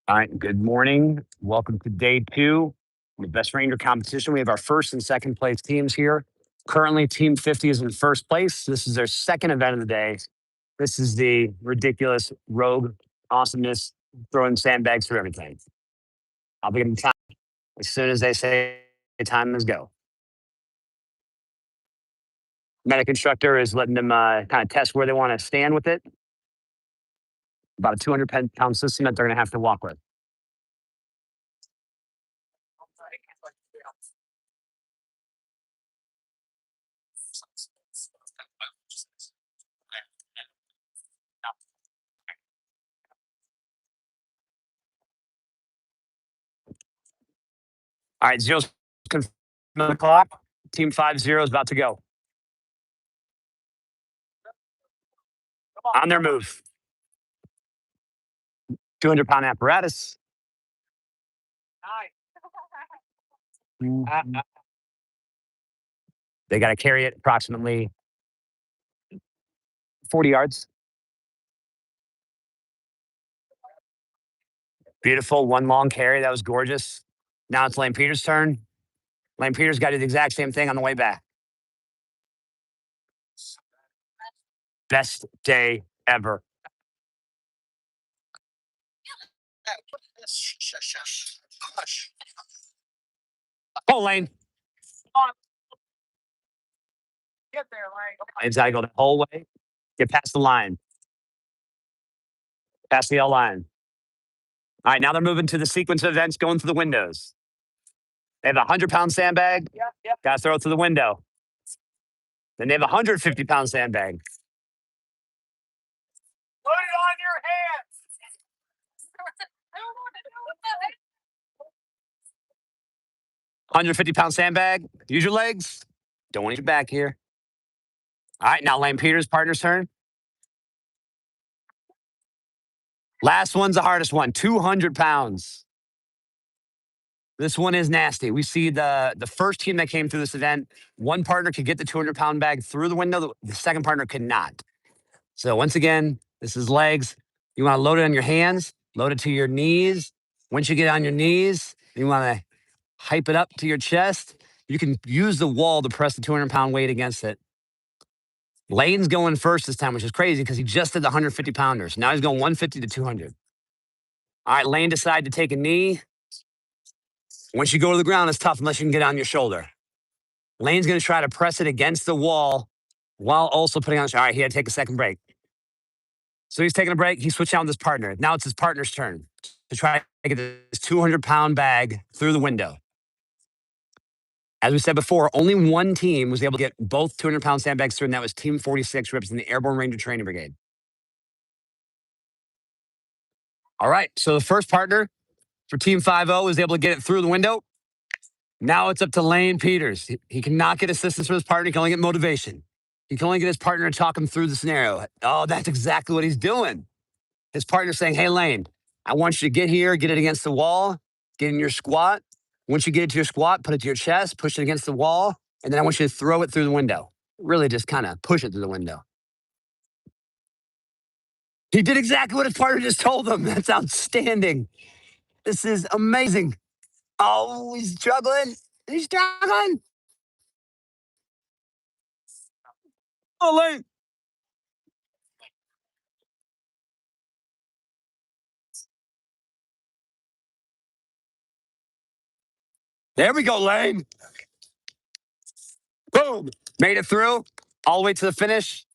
All right, good morning. Welcome to day 2 of the Best Ranger competition. We have our first and second place teams here. Currently, Team 50 is in first place. This is their second event of the day. This is the ridiculous rogue awesomeness, throwing sandbags through everything. I'll be giving time as soon as they say time is go. Medic instructor is letting them kind of test where they want to stand with it. About a 200-pound system that they're going to have to walk with. All right, zero's confirmed on the clock. Team 50 is about to go. On their move. 200-pound apparatus. They got to carry it approximately 40 yards. Beautiful. One long carry. That was gorgeous. Now it's Lane Peters' turn. Lane Peters got to do the exact same thing on the way back. Best day ever. Oh, Lane. Get there, Lane. Lane's got to go the whole way. Get past the line. Past the L line. All right, now they're moving to the sequence of events going through the windows. They have a 100-pound sandbag. Got to throw it through the window. Then they have a 150-pound sandbag. Put it on your hands. 150-pound sandbag. Use your legs. Don't want your back here. All right, now Lane Peters' partner's turn. Last one's the hardest one, 200 pounds. This one is nasty. We see the first team that came through this event, one partner could get the 200-pound bag through the window. The second partner could not. So once again, this is legs. You want to load it on your hands, load it to your knees. Once you get on your knees, you want to hype it up to your chest. You can use the wall to press the 200-pound weight against it. Lane's going first this time, which is crazy because he just did the 150-pounders. Now he's going 150 to 200. All right, Lane decided to take a knee. Once you go to the ground, it's tough unless you can get on your shoulder. Lane's going to try to press it against the wall while also putting on. All right, he had to take a second break. So he's taking a break. He switched out with his partner. Now it's his partner's turn to try to get this 200-pound bag through the window. As we said before, only one team was able to get both 200-pound sandbags through, and that was Team 46, representing the Airborne Ranger Training Brigade. All right, so the first partner for Team 50 was able to get it through the window. Now it's up to Lane Peters. He cannot get assistance from his partner. He can only get motivation. He can only get his partner to talk him through the scenario. Oh, that's exactly what he's doing. His partner's saying, hey, Lane, I want you to get here, get it against the wall, get in your squat. Once you get it to your squat, put it to your chest, push it against the wall, and then I want you to throw it through the window. really just kind of push it through the window. He did exactly what his partner just told him. That's outstanding. This is amazing. Oh, he's struggling. He's struggling. Oh, Lane. There we go, Lane. Boom. Made it through all the way to the finish.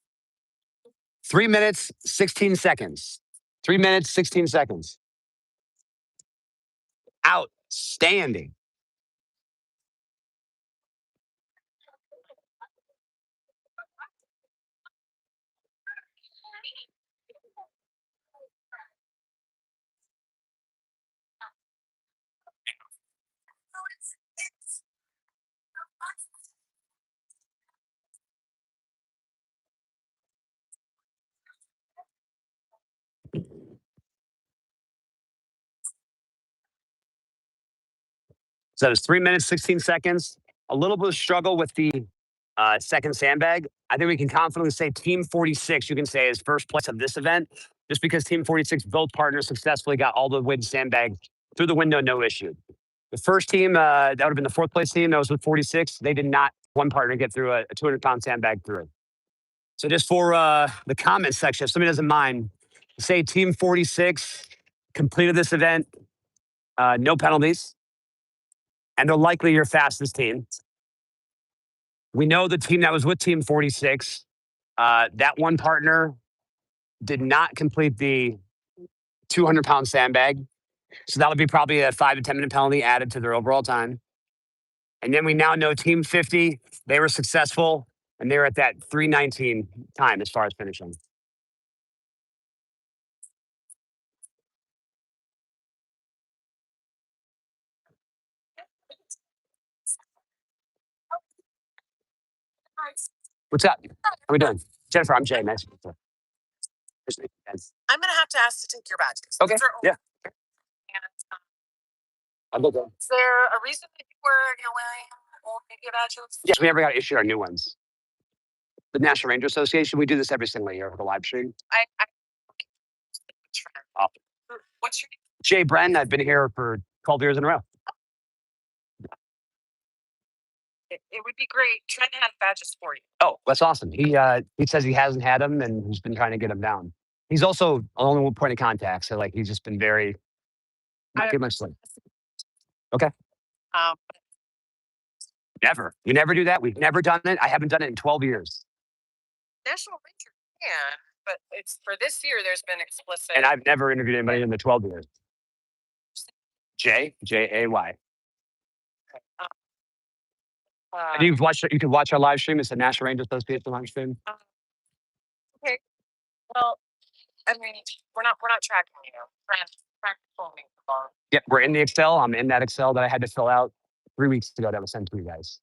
3 minutes, 16 seconds. 3 minutes, 16 seconds. Outstanding. So it was 3 minutes, 16 seconds. A little bit of struggle with the second sandbag. I think we can confidently say Team 46, you can say, is first place of this event, just because Team 46, both partners successfully got all the way to sandbag through the window, no issue. The first team, that would have been the fourth place team, that was with 46. They did not, one partner, get through a 200-pound sandbag through it. So just for the comment section, if somebody doesn't mind, say Team 46 completed this event, no penalties, and they're likely your fastest team. We know the team that was with Team 46, that one partner did not complete the 200-pound sandbag. So that would be probably a 5 to 10 minute penalty added to their overall time. And then we now know Team 50, they were successful, and they're at that 3:19 time as far as finishing. What's up? How we doing? Jennifer, I'm Jay. Nice to meet you. I'm going to have to ask to take your badges. Okay. Yeah. I'll go. Is there a reason that you're wearing old media badges? Yes, we never got issued our new ones. The National Ranger Association, we do this every single year with a live stream. What's your name? Jay Bren. I've been here for 12 years in a row. It would be great. Trent has badges for you. Oh, that's awesome. He says he hasn't had them and he's been trying to get them down. He's also only one point of contact, so like he's just been very not good much sleep. Okay. Never. We never do that. We've never done it. I haven't done it in 12 years. National Ranger, yeah, but it's for this year. There's been explicit. And I've never interviewed anybody in the 12 years. Jay. And you can watch our live stream. It's the National Ranger Association live stream. Okay. Well, I mean, we're not tracking you. Frank told me. Yep, we're in the Excel. I'm in that Excel that I had to fill out 3 weeks ago that was sent to you guys.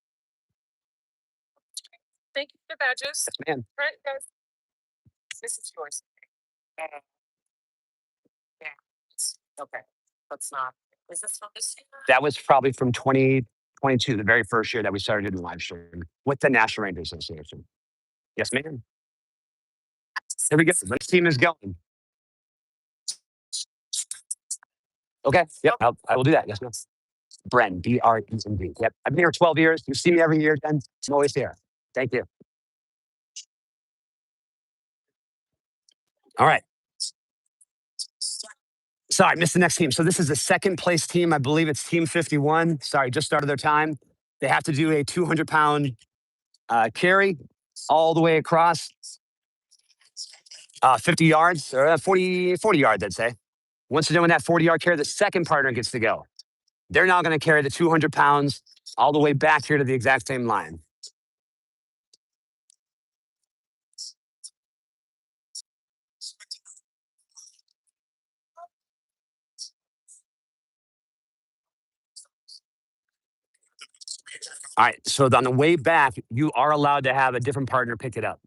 Thank you for the badges. Yes, ma'am. Right, guys. This is yours. Yeah. Okay. That's not. Is this from this year? That was probably from 2022, the very first year that we started doing live stream with the National Ranger Association. Yes, ma'am. Here we go. This team is going. Okay. Yep. I will do that. Yes, ma'am. Bren, B-R-E-N-D. Yep. I've been here 12 years. You see me every year, Jen. I'm always here. Thank you. All right. Sorry, I missed the next team. So this is the second place team. I believe it's Team 51. Sorry, just started their time. They have to do a 200-pound carry all the way across 50 yards or 40 yards, I'd say. Once they're doing that 40-yard carry, the second partner gets to go. They're now going to carry the 200 pounds all the way back here to the exact same line. All right, so on the way back, you are allowed to have a different partner pick it up.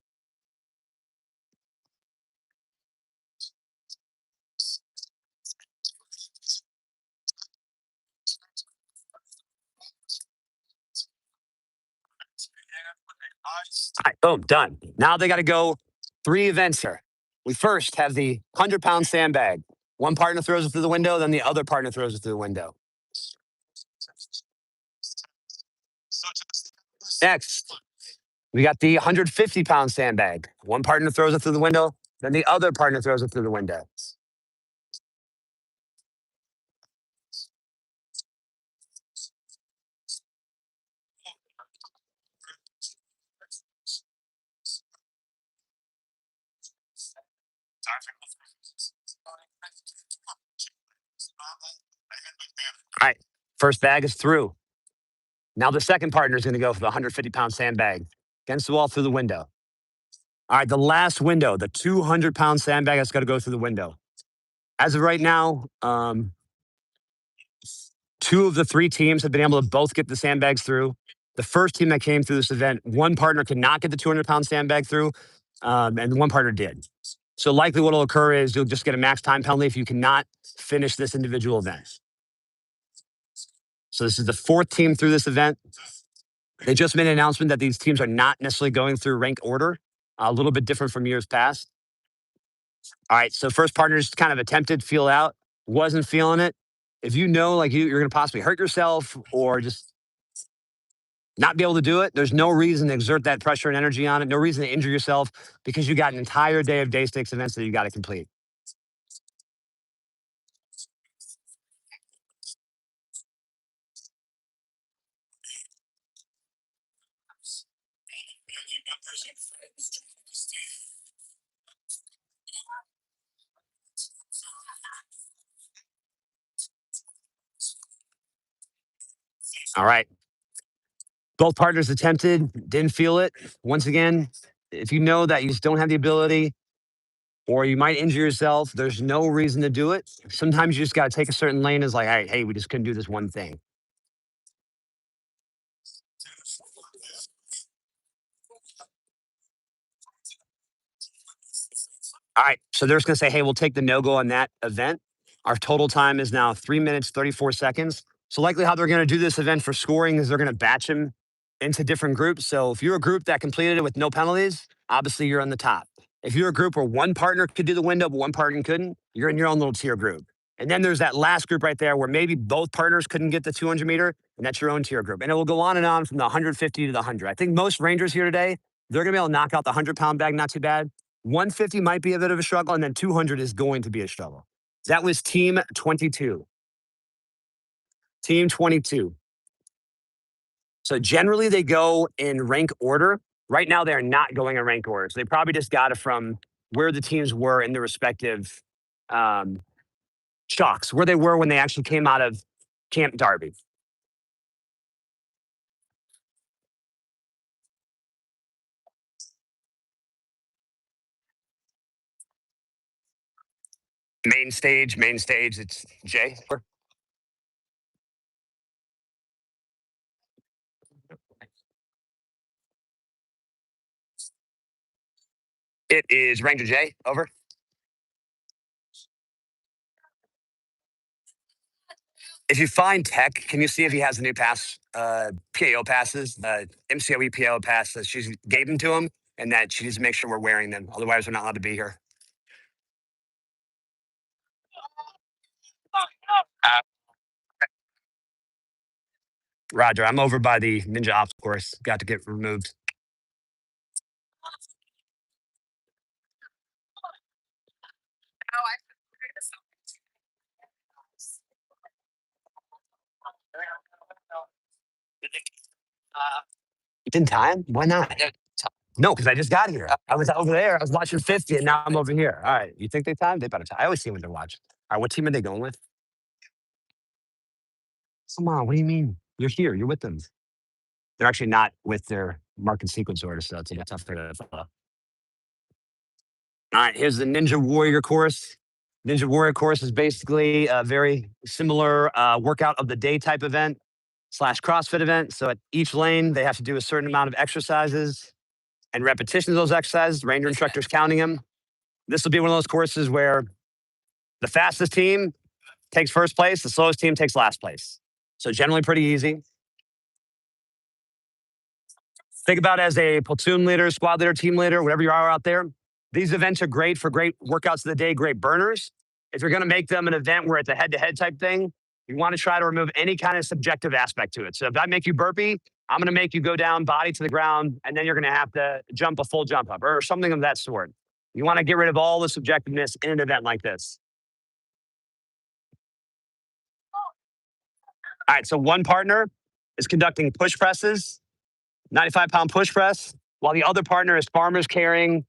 All right, boom, done. Now they got to go 3 events here. We first have the 100-pound sandbag. One partner throws it through the window, then the other partner throws it through the window. Next, we got the 150-pound sandbag. One partner throws it through the window, then the other partner throws it through the window. All right, first bag is through. Now the second partner is going to go for the 150-pound sandbag against the wall through the window. All right, the last window, the 200-pound sandbag that's got to go through the window. As of right now, 2 of the 3 teams have been able to both get the sandbags through. The first team that came through this event, one partner could not get the 200-pound sandbag through, and one partner did. So likely what will occur is you'll just get a max time penalty if you cannot finish this individual event. So this is the 4th team through this event. They just made an announcement that these teams are not necessarily going through rank order, a little bit different from years past. All right, so first partner's kind of attempted, feel out, wasn't feeling it. If you know like you're going to possibly hurt yourself or just not be able to do it, there's no reason to exert that pressure and energy on it, no reason to injure yourself because you got an entire day of day stakes events that you got to complete. All right. Both partners attempted, didn't feel it. Once again, if you know that you just don't have the ability or you might injure yourself, there's no reason to do it. Sometimes you just got to take a certain lane as like, hey, we just couldn't do this one thing. All right. So they're just going to say, hey, we'll take the no-go on that event. Our total time is now 3 minutes, 34 seconds. So likely how they're going to do this event for scoring is they're going to batch them into different groups. So if you're a group that completed it with no penalties, obviously you're on the top. If you're a group where one partner could do the window, but one partner couldn't, you're in your own little tier group. And then there's that last group right there where maybe both partners couldn't get the 200 meter, and that's your own tier group. And it will go on from the 150 to the 100. I think most Rangers here today, they're going to be able to knock out the 100-pound bag, not too bad. 150 might be a bit of a struggle, and then 200 is going to be a struggle. That was team 22. Team 22. So generally they go in rank order. Right now they're not going in rank order. So they probably just got it from where the teams were in the respective shocks, where they were when they actually came out of Camp Darby. Main stage, it's Jay. It is Ranger Jay, over. If you find Tech, can you see if he has the new pass, PAO passes, MCOE PAO pass that she gave them to him, and that she needs to make sure we're wearing them. Otherwise, we're not allowed to be here. Roger, I'm over by the Ninja Ops course. Got to get removed. In time? Why not? No, because I just got here. I was over there. I was watching 50, and now I'm over here. All right. You think they time? They better time. I always see when they're watching. All right. What team are they going with? Come on. What do you mean? You're here. You're with them. They're actually not with their mark and sequence order, so it's a tough thing to follow. All right. Here's the Ninja Warrior course. Ninja Warrior course is basically a very similar workout of the day type event / CrossFit event. So at each lane, they have to do a certain amount of exercises and repetitions of those exercises. Ranger instructors counting them. This will be one of those courses where the fastest team takes first place, the slowest team takes last place. So generally pretty easy. Think about it as a platoon leader, squad leader, team leader, whatever you are out there. These events are great for great workouts of the day, great burners. If you're going to make them an event where it's a head-to-head type thing, you want to try to remove any kind of subjective aspect to it. So if I make you burpee, I'm going to make you go down body to the ground, and then you're going to have to jump a full jump up or something of that sort. You want to get rid of all the subjectiveness in an event like this. All right, so one partner is conducting push presses, 95-pound push press, while the other partner is farmers carrying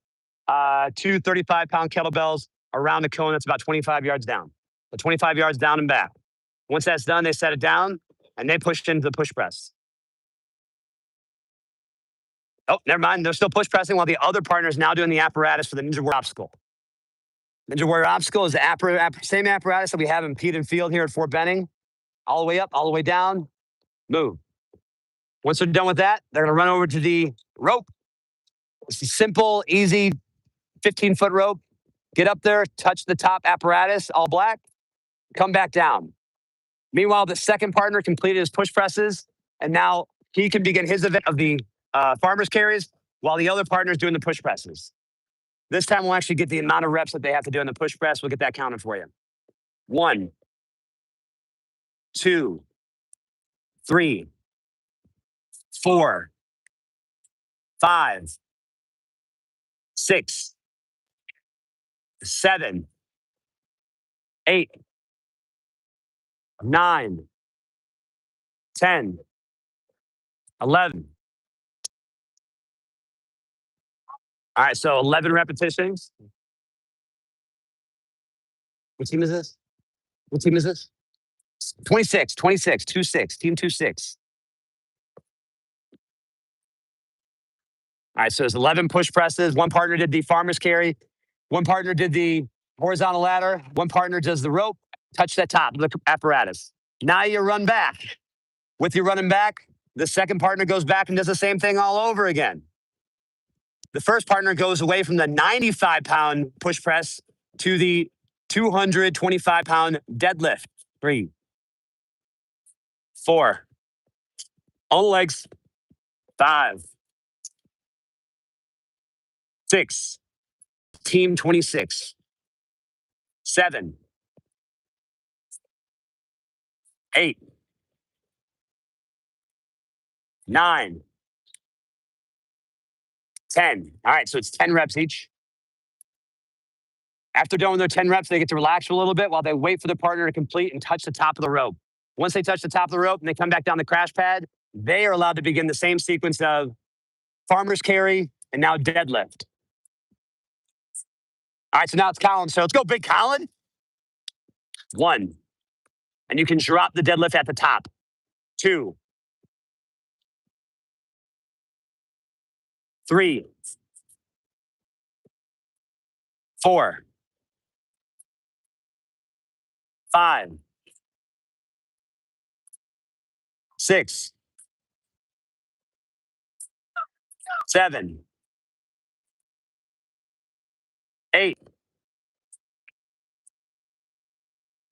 two 35-pound kettlebells around a cone that's about 25 yards down. So 25 yards down and back. Once that's done, they set it down, and they push into the push press. Oh, never mind. They're still push pressing while the other partner is now doing the apparatus for the Ninja Warrior obstacle. Ninja Warrior obstacle is the same apparatus that we have in Pete and Field here at Fort Benning. All the way up, all the way down, move. Once they're done with that, they're going to run over to the rope. It's a simple, easy 15-foot rope. Get up there, touch the top apparatus, all black, come back down. Meanwhile, the second partner completed his push presses, and now he can begin his event of the farmer's carries while the other partner is doing the push presses. This time, we'll actually get the amount of reps that they have to do in the push press. We'll get that counted for you. 1, 2, 3, 4, 5, 6, 7, 8, 9, 10, 11. All right, so 11 repetitions. What team is this? What team is this? 26, 26, 2-6, team 2-6. All right, so there's 11 push presses. One partner did the farmer's carry. One partner did the horizontal ladder. One partner does the rope. Touch that top of the apparatus. Now you run back. With you running back, the second partner goes back and does the same thing all over again. The first partner goes away from the 95-pound push press to the 225-pound deadlift. 3, 4, on the legs. 5, 6, team 26. 7, 8, 9, 10. All right, so it's 10 reps each. After doing their 10 reps, they get to relax for a little bit while they wait for the partner to complete and touch the top of the rope. Once they touch the top of the rope and they come back down the crash pad, they are allowed to begin the same sequence of farmer's carry and now deadlift. All right, so now it's Colin. So let's go, big Colin. 1, and you can drop the deadlift at the top. 2, 3, 4, 5, 6, 7, 8,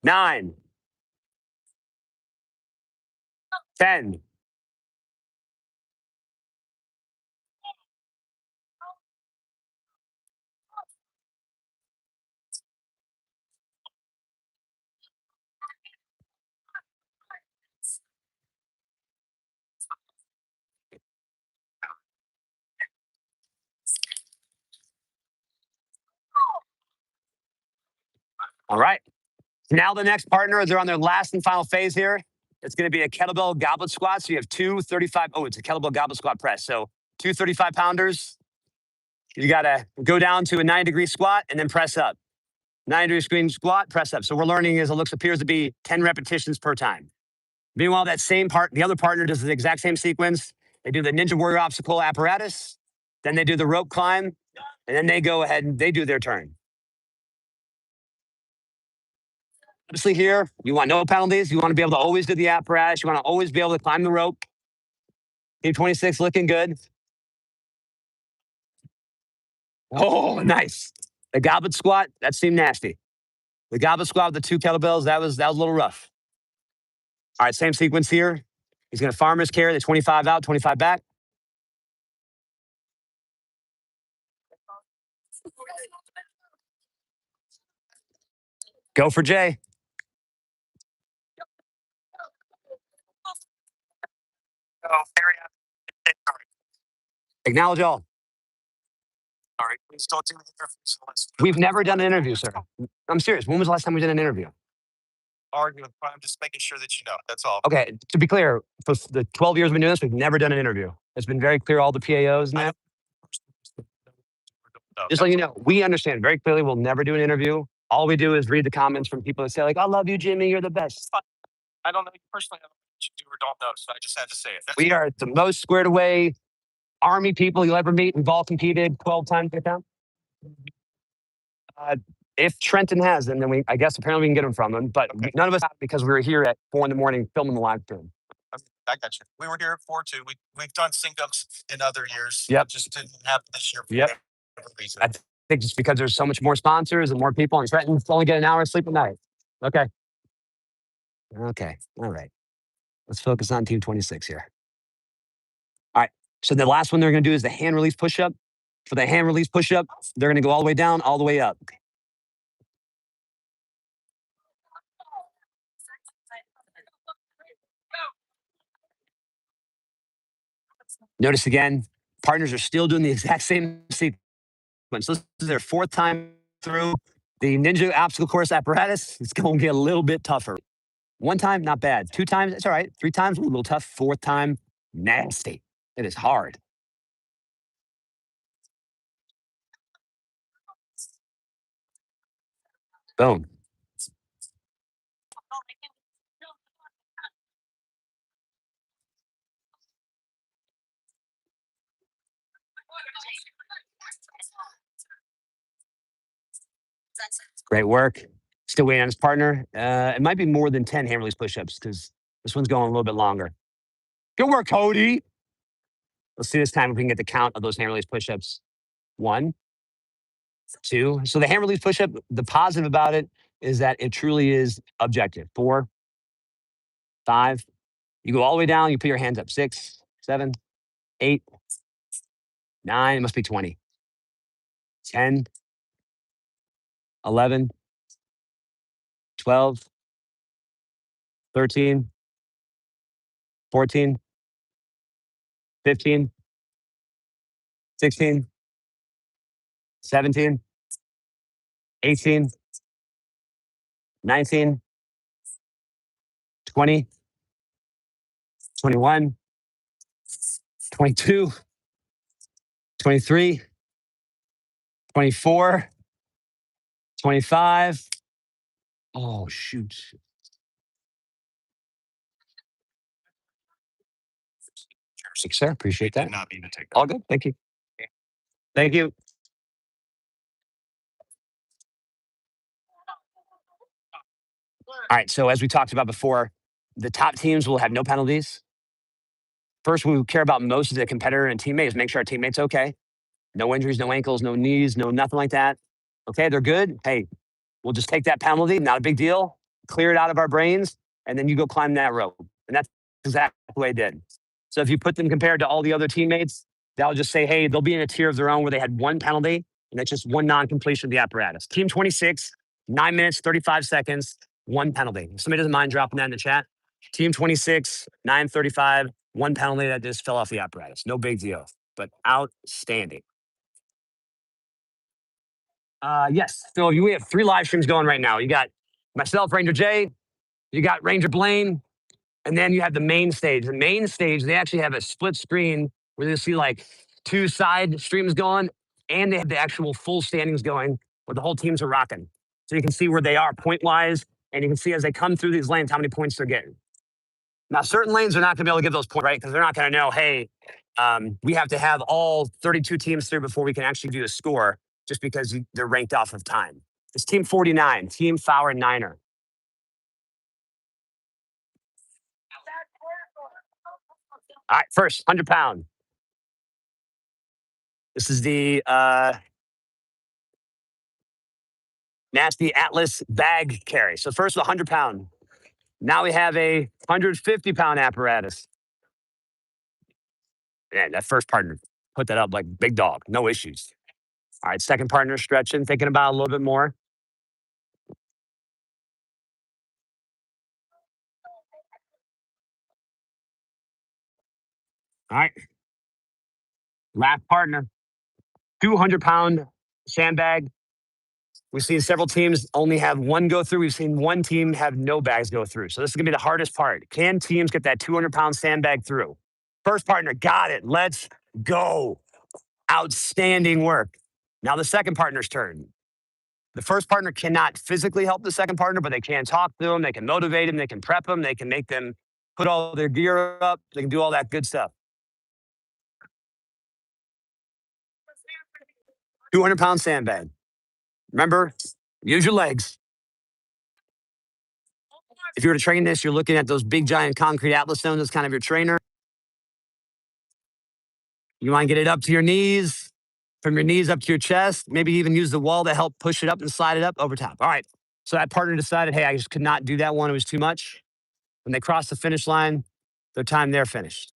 9, 10. All right. Now the next partner, they're on their last and final phase here. It's going to be a kettlebell goblet squat. So you have two 35. Oh, it's a kettlebell goblet squat press. So two 35-pounders. You got to go down to a 90-degree squat and then press up. 90-degree screen squat, press up. So we're learning as it appears to be 10 repetitions per time. Meanwhile, that same part, the other partner does the exact same sequence. They do the Ninja Warrior obstacle apparatus. Then they do the rope climb. And then they go ahead and they do their turn. Obviously here, you want no penalties. You want to be able to always do the apparatus. You want to always be able to climb the rope. Team 26 looking good. Oh, nice. The goblet squat, that seemed nasty. The goblet squat with the two kettlebells, that was a little rough. All right, same sequence here. He's going to farmer's carry the 25 out, 25 back. Go for Jay. Acknowledge all. All right, please don't do the interview. We've never done an interview, sir. I'm serious. When was the last time we did an interview? Arguing, I'm just making sure that you know. That's all. Okay, to be clear, for the 12 years we've been doing this, we've never done an interview. It's been very clear, all the PAOs and that. Just letting you know, we understand very clearly we'll never do an interview. All we do is read the comments from people that say, like, I love you, Jimmy, you're the best. I don't know you personally. I don't know what you do or don't know, so I just had to say it. We are the most squared away Army people you'll ever meet. We've all competed 12 times. If Trenton has them, then I guess apparently we can get them from them. But Okay. none of us have because we were here at 4 a.m. filming the live stream. I got you. We were here at 4 too. We've done sync ups in other years. Yep. It just didn't happen this year for Yep. whatever reason. I think just because there's so much more sponsors and more people, and Trenton's only get an hour of sleep a night. Okay. Okay. All right. Let's focus on Team 26 here. All right. So the last one they're going to do is the hand release push up. For the hand release push up, they're going to go all the way down, all the way up. Notice again, partners are still doing the exact same sequence. So this is their 4th time through the Ninja obstacle course apparatus. It's going to get a little bit tougher. 1 time, not bad. 2 times, it's all right. 3 times, a little tough. 4th time, nasty. It is hard. Boom. Great work. Still waiting on his partner. It might be more than 10 hand release push-ups because this one's going a little bit longer. Good work, Cody. Let's see this time if we can get the count of those hand release push-ups. 1, 2. So the hand release push-up, the positive about it is that it truly is objective. 4, 5. You go all the way down, you put your hands up. 6, 7, 8, 9. It must be 20. 10, 11, 12, 13, 14, 15, 16, 17, 18, 19, 20, 21, 22, 23, 24, 25. Oh, shoot. Thanks, sir. Appreciate that. Did not mean to take that. All good. Thank you. Thank you. All right. So as we talked about before, the top teams will have no penalties. First, what we care about most as a competitor and teammate is make sure our teammate's okay. No injuries, no ankles, no knees, no nothing like that. Okay, they're good. Hey, we'll just take that penalty. Not a big deal. Clear it out of our brains, and then you go climb that rope. And that's exactly the way I did. So if you put them compared to all the other teammates, they'll just say, hey, they'll be in a tier of their own where they had 1 penalty, and that's just 1 non-completion of the apparatus. Team 26, 9 minutes, 35 seconds, 1 penalty. If somebody doesn't mind dropping that in the chat. Team 26, 9:35, 1 penalty that just fell off the apparatus. No big deal, but outstanding. Yes. So we have 3 live streams going right now. You got myself, Ranger Jay. You got Ranger Blain. And then you have the main stage. The main stage, they actually have a split screen where you see like 2 side streams going, and they have the actual full standings going where the whole teams are rocking. So you can see where they are point-wise, and you can see as they come through these lanes how many points they're getting. Now, certain lanes are not going to be able to give those points, right? Because they're not going to know, hey, we have to have all 32 teams through before we can actually do a score, just because they're ranked off of time. It's Team 49, Team Fowler and Niner. All right, first, 100-pound. This is the nasty Atlas bag carry. So first, the 100-pound. Now we have a 150-pound apparatus. Man, that first partner put that up like big dog, no issues. All right, second partner stretching, thinking about it a little bit more. All right. Last partner, 200-pound sandbag. We've seen several teams only have one go through. We've seen one team have no bags go through. So this is going to be the hardest part. Can teams get that 200-pound sandbag through? First partner, got it. Let's go. Outstanding work. Now the second partner's turn. The first partner cannot physically help the second partner, but they can talk to them. They can motivate them. They can prep them. They can make them put all their gear up. They can do all that good stuff. 200-pound sandbag. Remember, use your legs. If you were to train this, you're looking at those big, giant concrete Atlas stones as kind of your trainer. You want to get it up to your knees, from your knees up to your chest. Maybe even use the wall to help push it up and slide it up over top. All right. So that partner decided, hey, I just could not do that one. It was too much. When they crossed the finish line, their time there finished.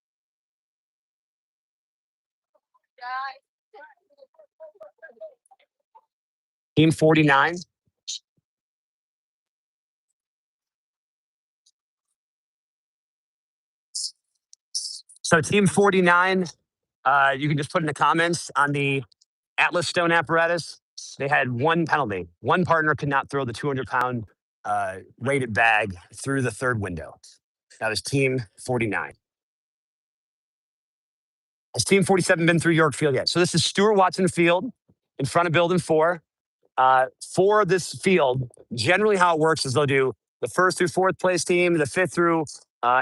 Team 49. So team 49, you can just put in the comments on the Atlas Stone apparatus. They had one penalty. One partner could not throw the 200-pound weighted bag through the third window. That was team 49. Has team 47 been through York Field yet? So this is Stuart Watson Field in front of building 4. For this field, generally how it works is they'll do the first through fourth place team, the fifth through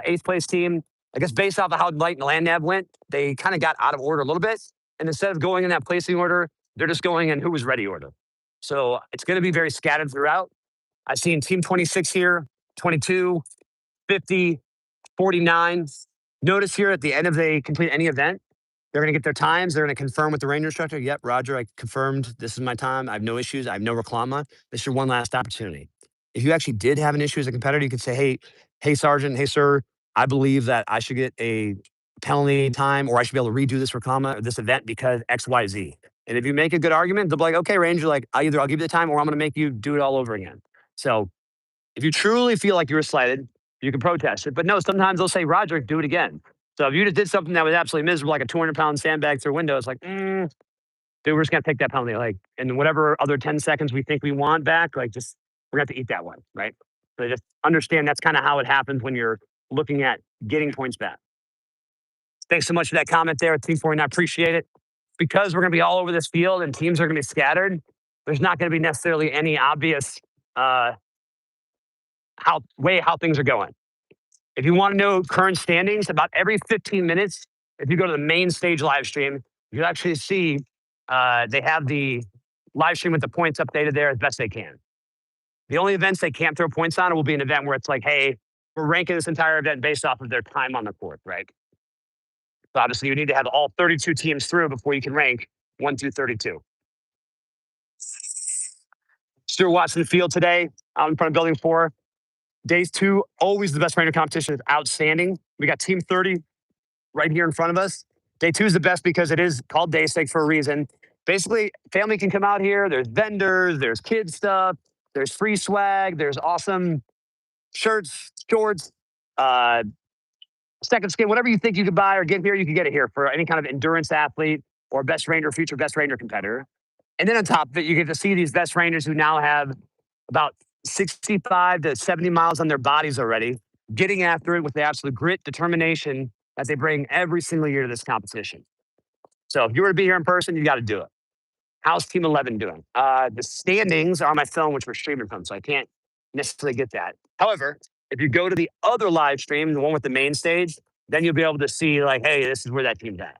eighth place team. I guess based off of how light and land nav went, they kind of got out of order a little bit. And instead of going in that placing order, they're just going in who was ready order. So it's going to be very scattered throughout. I've seen team 26 here, 22, 50, 49. Notice here at the end of they complete any event, they're going to get their times. They're going to confirm with the ranger instructor. Yep, Roger, I confirmed this is my time. I have no issues. I have no reclama. This is your one last opportunity. If you actually did have an issue as a competitor, you could say, hey, Sergeant, hey, sir, I believe that I should get a penalty time or I should be able to redo this reclama or this event because X, Y, Z. And if you make a good argument, they'll be like, okay, Ranger, like I'll give you the time or I'm going to make you do it all over again. So if you truly feel like you were slighted, you can protest it. But no, sometimes they'll say, Roger, do it again. So if you just did something that was absolutely miserable, like a 200-pound sandbag through a window, it's like, dude, we're just going to take that penalty. Like, and whatever other 10 seconds we think we want back, like just, we're going to have to eat that one, right? So just understand that's kind of how it happens when you're looking at getting points back. Thanks so much for that comment there, Team 49. I appreciate it. Because we're going to be all over this field and teams are going to be scattered, there's not going to be necessarily any obvious how things are going. If you want to know current standings, about every 15 minutes, if you go to the main stage live stream, you'll actually see they have the live stream with the points updated there as best they can. The only events they can't throw points on will be an event where it's like, hey, we're ranking this entire event based off of their time on the court, right? So obviously, you need to have all 32 teams through before you can rank 1 through 32. Stuart Watson Field today out in front of Building 4. Day 2, always the best ranger competition is outstanding. We got Team 30 right here in front of us. Day 2 is the best because it is called day steak for a reason. Basically, family can come out here. There's vendors, there's kids stuff, there's free swag, there's awesome shirts, shorts, second skin, whatever you think you could buy or get here, you can get it here for any kind of endurance athlete or best ranger, future best ranger competitor. And then on top of it, you get to see these best rangers who now have about 65 to 70 miles on their bodies already, getting after it with the absolute grit, determination that they bring every single year to this competition. So if you were to be here in person, you got to do it. How's Team 11 doing? The standings are on my phone, which we're streaming from, so I can't necessarily get that. However, if you go to the other live stream, the one with the main stage, then you'll be able to see like, hey, this is where that team's at.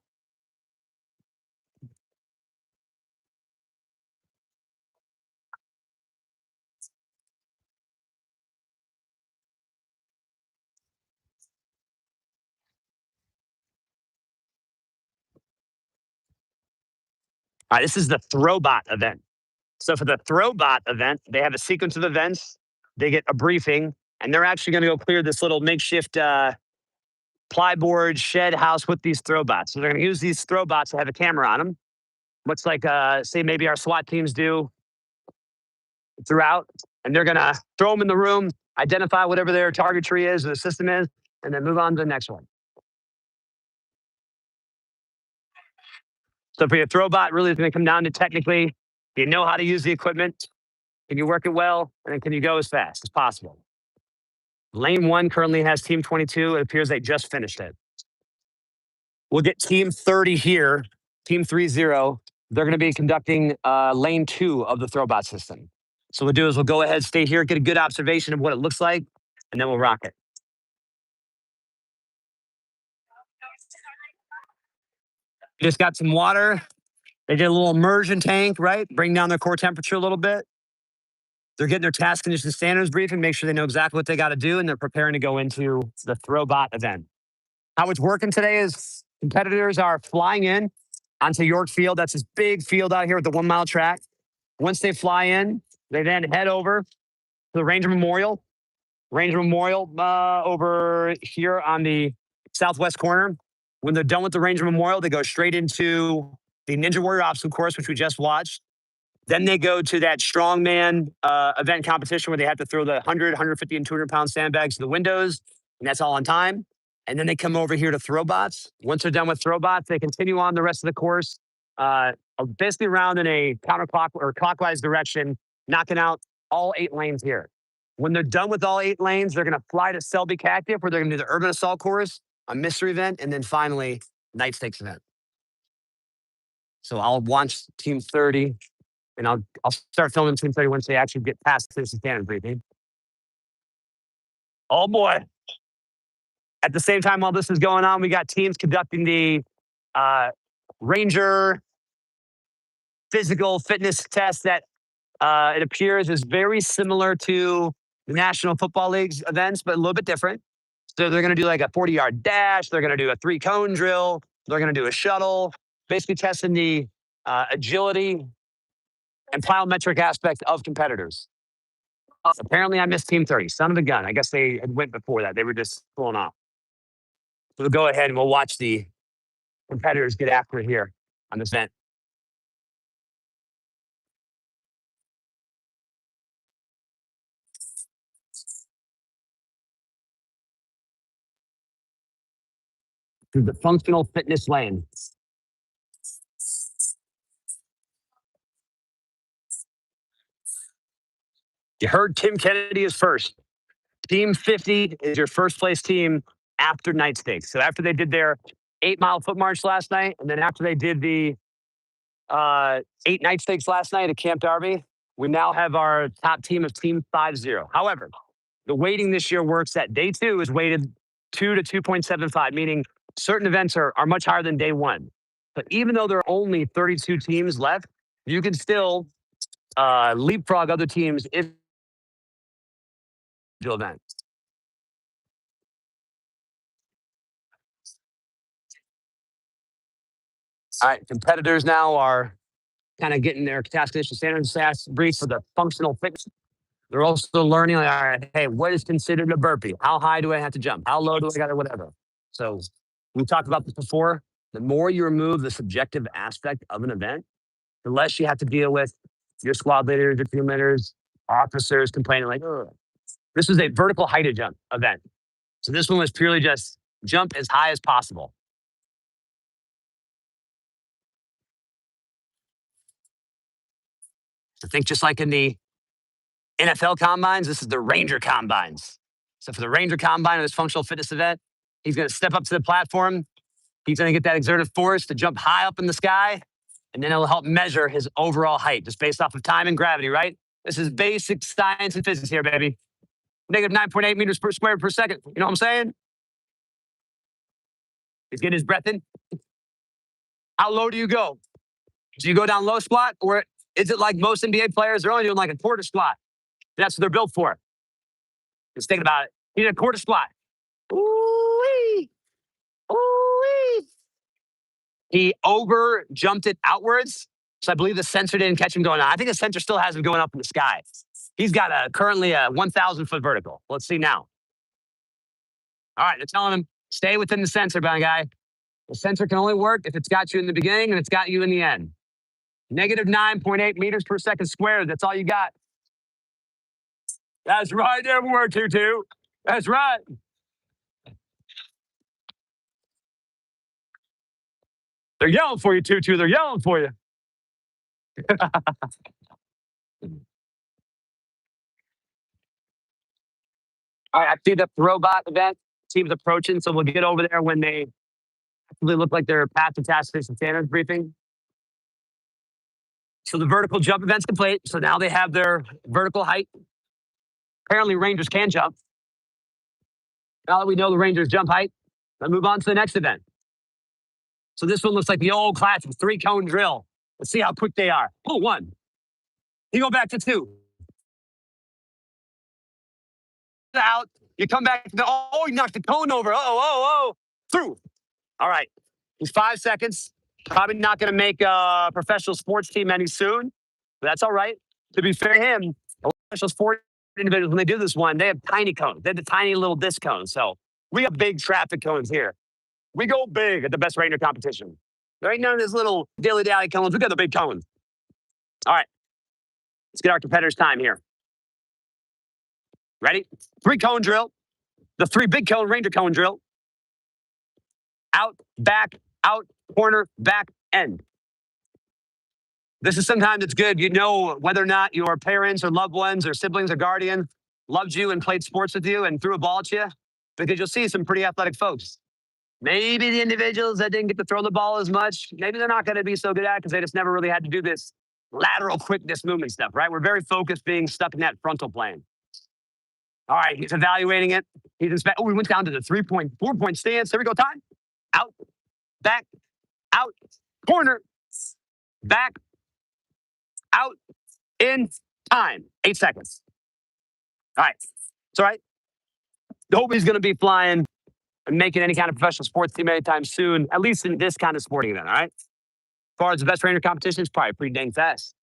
All right, this is the Throwbot event. So for the Throwbot event, they have a sequence of events. They get a briefing, and they're actually going to go clear this little makeshift plyboard shed house with these Throwbots. So they're going to use these Throwbots to have a camera on them. much like say maybe our SWAT teams do throughout, and they're gonna throw them in the room, identify whatever their target tree is or the system is, and then move on to the next one. So for your Throwbot, really, it's going to come down to technically, do you know how to use the equipment? Can you work it well? And then can you go as fast as possible? Lane 1 currently has Team 22. It appears they just finished it. We'll get Team 30 here, Team 30. They're going to be conducting Lane 2 of the Throwbot system. So what we'll do is we'll go ahead, stay here, get a good observation of what it looks like, and then we'll rock it. Just got some water. They did a little immersion tank, right? Bring down their core temperature a little bit. They're getting their task condition standards briefing, make sure they know exactly what they got to do, and they're preparing to go into the Throwbot event. How it's working today is competitors are flying in onto York Field. That's this big field out here with the 1 mile track. Once they fly in, they then head over to the Ranger Memorial. Over here on the southwest corner. When they're done with the Ranger Memorial, they go straight into the Ninja Warrior obstacle course, which we just watched. Then they go to that Strongman event competition where they have to throw the 100, 150, and 200-pound sandbags to the windows, and that's all on time. And then they come over here to Throwbots. Once they're done with Throwbots, they continue on the rest of the course, basically around in a counterclockwise or clockwise direction, knocking out all 8 lanes here. When they're done with all 8 lanes, they're going to fly to Selby Cactive, where they're going to do the Urban Assault course, a mystery event, and then finally, Night Stakes event. So I'll launch Team 30. And I'll start filming Team 30 once they actually get past this standard briefing. Oh boy. At the same time, while this is going on, we got teams conducting the Ranger physical fitness test that it appears is very similar to the National Football League's events, but a little bit different. So they're going to do like a 40-yard dash. They're going to do a 3-cone drill. They're going to do a shuttle, basically testing the agility and plyometric aspect of competitors. Apparently, I missed Team 30. Son of a gun. I guess they had went before that. They were just pulling off. So we'll go ahead and we'll watch the competitors get after it here on this event. Through the functional fitness lane. You heard Tim Kennedy is first. Team 50 is your first place team after Night Stakes. So after they did their 8-mile foot march last night, and then after they did the 8 Night Stakes last night at Camp Darby, we now have our top team of Team 50. However, the weighting this year works that day 2 is weighted 2 to 2.75, meaning certain events are much higher than day 1. But even though there are only 32 teams left, you can still leapfrog other teams if event. All right, competitors now are kind of getting their task condition standards brief for the functional fitness. They're also learning, like, all right, hey, what is considered a burpee? How high do I have to jump? How low do I got to whatever? So we talked about this before. The more you remove the subjective aspect of an event, the less you have to deal with your squad leaders, your team leaders, officers complaining like, oh, this was a vertical height of jump event. So this one was purely just jump as high as possible. I think just like in the NFL combines, this is the Ranger combines. So for the Ranger combine of this functional fitness event, he's going to step up to the platform. He's going to get that exerted force to jump high up in the sky, and then it'll help measure his overall height just based off of time and gravity, right? This is basic science and physics here, baby. Negative 9.8 meters per square per second. You know what I'm saying? He's getting his breath in. How low do you go? Do you go down low squat, or is it like most NBA players? They're only doing like a quarter squat. That's what they're built for. Just thinking about it. You need a quarter squat. Ooh-wee. Ooh-wee. He over jumped it outwards. So I believe the sensor didn't catch him going on. I think the sensor still has him going up in the sky. He's got currently a 1,000-foot vertical. Let's see now. All right, they're telling him, stay within the sensor, my guy. The sensor can only work if it's got you in the beginning and it's got you in the end. Negative 9.8 meters per second squared. That's all you got. That's right, everywhere, Tutu. That's right. They're yelling for you, Tutu. They're yelling for you. All right, I see the Throwbot event. Team's approaching, so we'll get over there when they look like they're past the task station standards briefing. So the vertical jump event's complete. So now they have their vertical height. Apparently, Rangers can jump. Now that we know the Rangers jump height, let's move on to the next event. So this one looks like the old classic 3-cone drill. Let's see how quick they are. Oh, 1. You go back to 2. Out. You come back to the, oh, you knocked the cone over. Oh. Through. All right. He's 5 seconds. Probably not going to make a professional sports team any soon, but that's all right. To be fair to him, professional sports individuals, when they do this one, they have tiny cones. They have the tiny little disc cones. So we have big traffic cones here. We go big at the best Ranger competition. There ain't none of this little dilly-dally cones. We got the big cones. All right. Let's get our competitors' time here. Ready? 3-cone drill. The 3 big cone Ranger cone drill. Out, back, out, corner, back, end. This is sometimes it's good. You know whether or not your parents or loved ones or siblings or guardian loved you and played sports with you and threw a ball at you, because you'll see some pretty athletic folks. Maybe the individuals that didn't get to throw the ball as much, maybe they're not going to be so good at it because they just never really had to do this lateral quickness movement stuff, right? We're very focused being stuck in that frontal plane. All right, he's evaluating it. Oh, we went down to the 3.4-point stance. Here we go, time. Out, back, out, corner, back, out, in, time. 8 seconds. All right. It's all right. Nobody's going to be flying and making any kind of professional sports team anytime soon, at least in this kind of sporting event, all right? As far as the best Ranger competition, it's probably pretty dang fast.